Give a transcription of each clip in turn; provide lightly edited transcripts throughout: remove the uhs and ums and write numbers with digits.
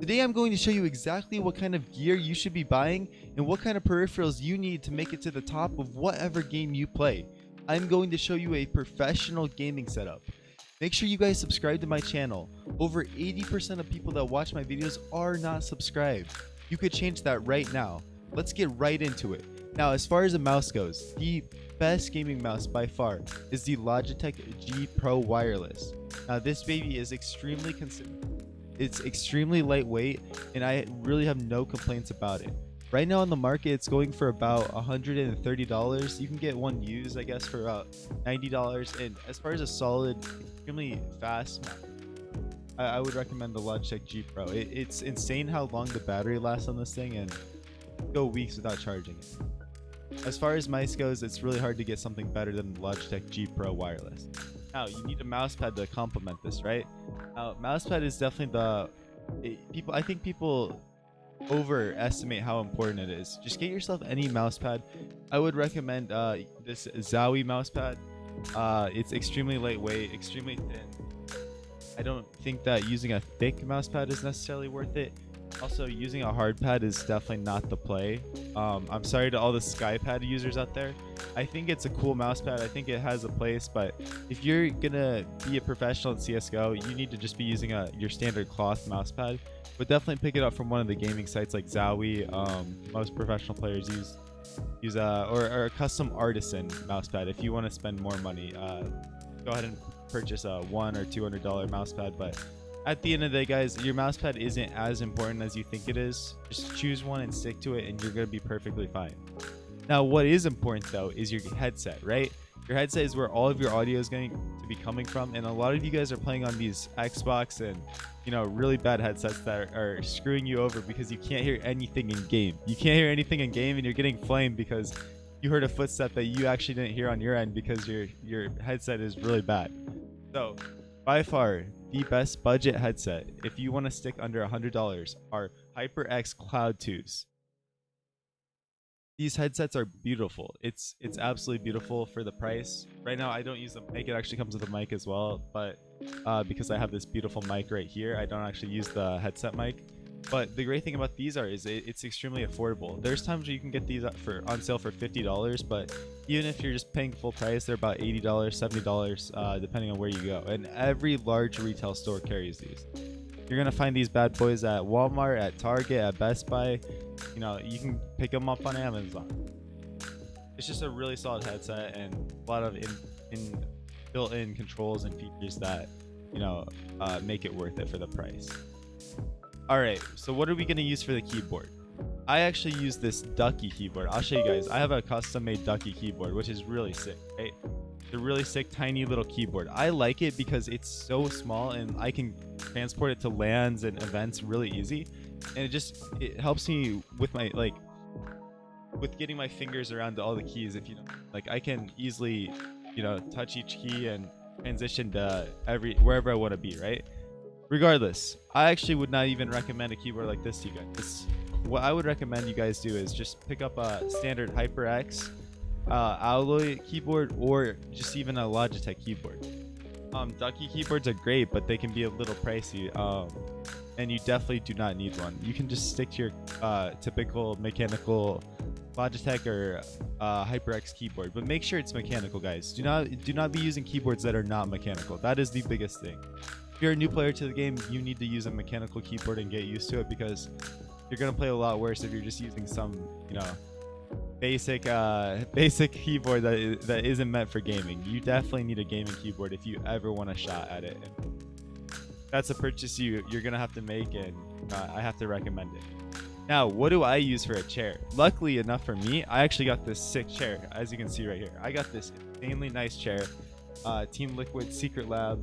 Today I'm going to show you exactly what kind of gear you should be buying and what kind of peripherals you need to make it to the top of whatever game you play. I'm going to show you a professional gaming setup. Make sure you guys subscribe to my channel. Over 80% of people that watch my videos are not subscribed. You could change that right now. Let's get right into it. Now, as far as the mouse goes, the best gaming mouse by far is the Logitech G Pro Wireless. Now, this baby is extremely consistent. It's extremely lightweight, and I really have no complaints about it. Right now on the market, it's going for about $130. You can get one used, I guess, for about $90. And as far as a solid, extremely fast mouse, I would recommend the Logitech G Pro. It's insane how long the battery lasts on this thing, and go weeks without charging it. As far as mice goes, it's really hard to get something better than the Logitech G Pro Wireless. Now, you need a mouse pad to complement this, right? Now, mouse pad is definitely I think people overestimate how important it is. Just get yourself any mouse pad. I would recommend this Zowie mouse pad. It's extremely lightweight, extremely thin. I don't think that using a thick mouse pad is necessarily worth it. Also, using a hard pad is definitely not the play. I'm sorry to all the SkyPad users out there. I think it's a cool mouse pad. I think it has a place, but if you're gonna be a professional at CSGO, you need to just be using your standard cloth mouse pad. But definitely pick it up from one of the gaming sites like Zowie. Most professional players use or a custom artisan mouse pad. If you want to spend more money, go ahead and purchase a $100 or $200 mouse pad. But at the end of the day, guys, your mouse pad isn't as important as you think it is. Just choose one and stick to it, and you're going to be perfectly fine. Now, what is important, though, is your headset, right? Your headset is where all of your audio is going to be coming from, and a lot of you guys are playing on these Xbox and, really bad headsets that are screwing you over because you can't hear anything in game. You can't hear anything in game, and you're getting flamed because you heard a footstep that you actually didn't hear on your end because your headset is really bad. So, by far, the best budget headset, if you want to stick under $100, are HyperX Cloud 2s. These headsets are beautiful. It's absolutely beautiful for the price. Right now, I don't use the mic. It actually comes with a mic as well, but because I have this beautiful mic right here, I don't actually use the headset mic. But the great thing about these is it's extremely affordable. There's times where you can get these on sale for $50, but even if you're just paying full price, they're about $80, $70, depending on where you go. And every large retail store carries these. You're gonna find these bad boys at Walmart, at Target, at Best Buy. You can pick them up on Amazon. It's just a really solid headset and a lot of built-in controls and features that make it worth it for the price. Alright, so what are we going to use for the keyboard? I actually use this Ducky keyboard. I'll show you guys. I have a custom-made Ducky keyboard, which is really sick, right? It's a really sick, tiny little keyboard. I like it because it's so small and I can transport it to LANs and events really easy. And it helps me with my, with getting my fingers around all the keys. I can easily, touch each key and transition to wherever I want to be, right? Regardless, I actually would not even recommend a keyboard like this to you guys. What I would recommend you guys do is just pick up a standard HyperX Alloy keyboard or just even a Logitech keyboard. Ducky keyboards are great, but they can be a little pricey, and you definitely do not need one. You can just stick to your typical mechanical Logitech or HyperX keyboard, but make sure it's mechanical, guys. Do not be using keyboards that are not mechanical. That is the biggest thing. If you're a new player to the game, you need to use a mechanical keyboard and get used to it, because you're gonna play a lot worse if you're just using some basic keyboard that isn't meant for gaming. You definitely need a gaming keyboard if you ever want a shot at it. And that's a purchase you're gonna have to make, and I have to recommend it. Now, what do I use for a chair? Luckily enough for me, I actually got this sick chair, as you can see right here. I got this insanely nice chair, Team Liquid Secret Lab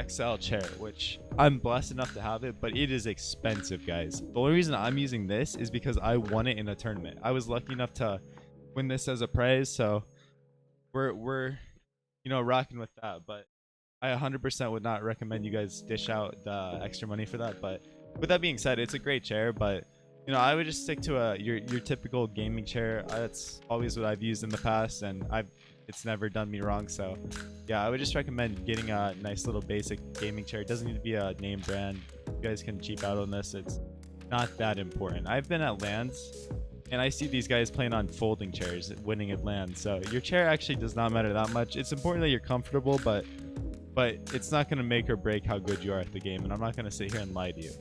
XL chair, which I'm blessed enough to have it, but it is expensive, guys. The only reason I'm using this is because I won it in a tournament. I was lucky enough to win this as a prize, so we're rocking with that. But I 100% would not recommend you guys dish out the extra money for that. But with that being said, it's a great chair, but I would just stick to your typical gaming chair. That's always what I've used in the past, and it's never done me wrong. So yeah, I would just recommend getting a nice little basic gaming chair. It doesn't need to be a name brand. You guys can cheap out on this. It's not that important. I've been at LANs and I see these guys playing on folding chairs, winning at LAN. So your chair actually does not matter that much. It's important that you're comfortable, but it's not going to make or break how good you are at the game. And I'm not going to sit here and lie to you.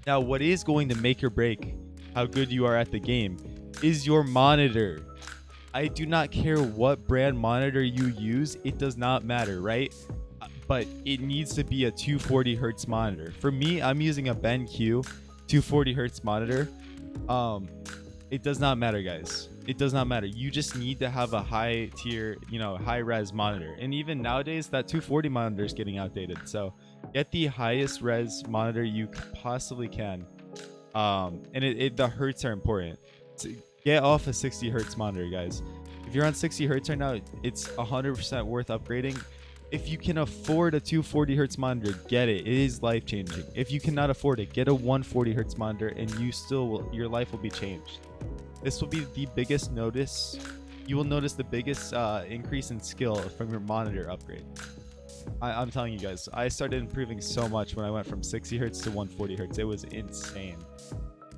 Now, what is going to make or break how good you are at the game is your monitor. I do not care what brand monitor you use. It does not matter, right? But it needs to be a 240 hertz monitor. For me, I'm using a BenQ 240 hertz monitor. It does not matter, guys. It does not matter. You just need to have a high tier, high res monitor. And even nowadays, that 240 monitor is getting outdated. So get the highest res monitor you possibly can. And the hertz are important. So get off a 60 hertz monitor, guys. If you're on 60 hertz right now, it's 100% worth upgrading. If you can afford a 240 hertz monitor, get it. It is life changing. If you cannot afford it, get a 140 hertz monitor, and your life will be changed. This will be the biggest notice. You will notice the biggest increase in skill from your monitor upgrade. I'm telling you guys, I started improving so much when I went from 60 hertz to 140 hertz. It was insane.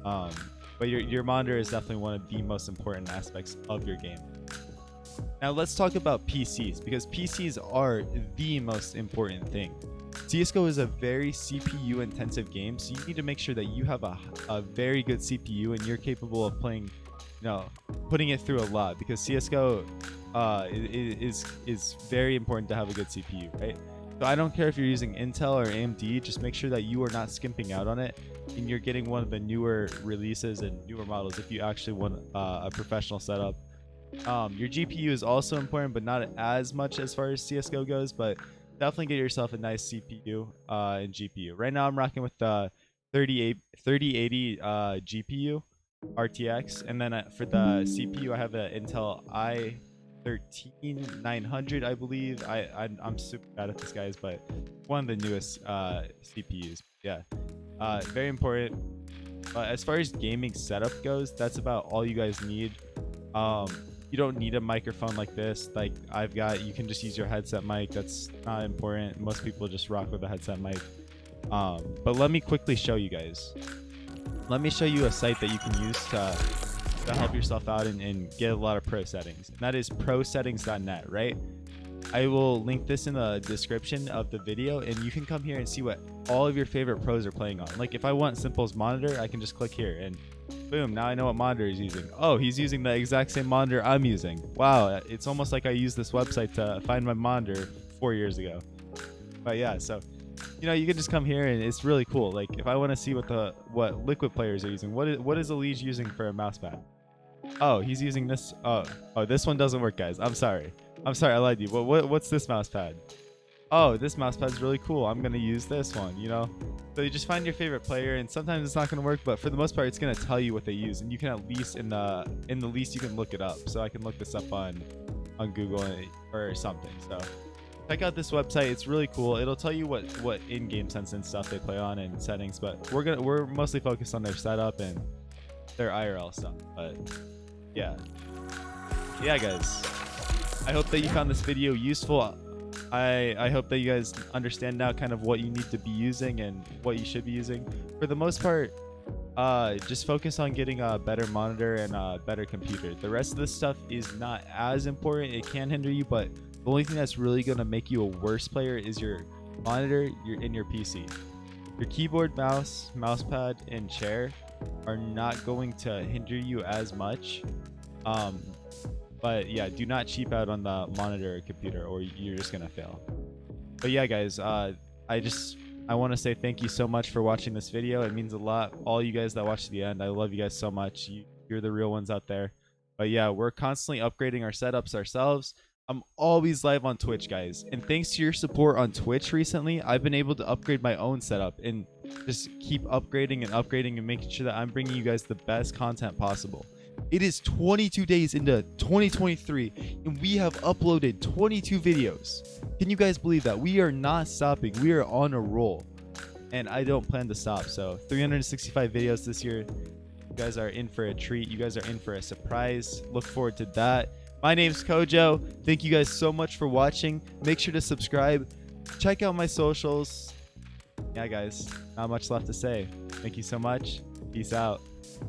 But your monitor is definitely one of the most important aspects of your game. Now let's talk about PCs, because PCs are the most important thing. CSGO is a very CPU intensive game, so you need to make sure that you have a very good CPU and you're capable of playing, putting it through a lot, because CSGO is very important to have a good CPU, right? So I don't care if you're using Intel or AMD, just make sure that you are not skimping out on it and you're getting one of the newer releases and newer models if you actually want a professional setup. Your GPU is also important, but not as much as far as CSGO goes, but definitely get yourself a nice CPU and GPU. Right now I'm rocking with the 3080 GPU RTX, and then for the CPU I have an Intel i13-900, I believe. I'm super bad at this, guys, but one of the newest CPUs. Yeah, very important. But as far as gaming setup goes, that's about all you guys need. You don't need a microphone like this like I've got. You can just use your headset mic. That's not important. Most people just rock with a headset mic. But let me quickly show you guys. Let me show you a site that you can use to help yourself out and get a lot of pro settings. And that is prosettings.net, right? I will link this in the description of the video, and you can come here and see what all of your favorite pros are playing on. Like if I want Simple's monitor, I can just click here and boom, now I know what monitor he's using. Oh, he's using the exact same monitor I'm using. Wow, it's almost like I used this website to find my monitor 4 years ago. But yeah, so you can just come here and it's really cool. Like if I want to see what Liquid players are using, what is Alias using for a mouse pad? Oh, he's using this. Oh, this one doesn't work, guys. I'm sorry, I lied to you. What's this mouse pad? Oh, this mouse pad's really cool. I'm gonna use this one. So you just find your favorite player, and sometimes it's not gonna work, but for the most part, it's gonna tell you what they use, and you can at least in the least you can look it up. So I can look this up on Google or something. So check out this website. It's really cool. It'll tell you what in-game sense and stuff they play on and settings, but we're mostly focused on their setup and their IRL stuff. But yeah, guys. I hope that you found this video useful. I hope that you guys understand now kind of what you need to be using and what you should be using. For the most part, just focus on getting a better monitor and a better computer. The rest of this stuff is not as important. It can hinder you, but the only thing that's really going to make you a worse player is your monitor and your PC. Your keyboard, mouse pad, and chair are not going to hinder you as much. But yeah, do not cheap out on the monitor or computer or you're just gonna fail. But yeah, guys, I want to say thank you so much for watching this video. It means a lot. All you guys that watch to the end, I love you guys so much. You're the real ones out there. But yeah, we're constantly upgrading our setups ourselves. I'm always live on Twitch, guys. And thanks to your support on Twitch recently, I've been able to upgrade my own setup and just keep upgrading and making sure that I'm bringing you guys the best content possible. It is 22 days into 2023 and we have uploaded 22 videos. Can you guys believe that? We are not stopping. We are on a roll and I don't plan to stop. So 365 videos this year. You guys are in for a treat. You guys are in for a surprise. Look forward to that. My name's Kojo. Thank you guys so much for watching. Make sure to subscribe. Check out my socials. yeah, guys, not much left to say. Thank you so much. Peace out.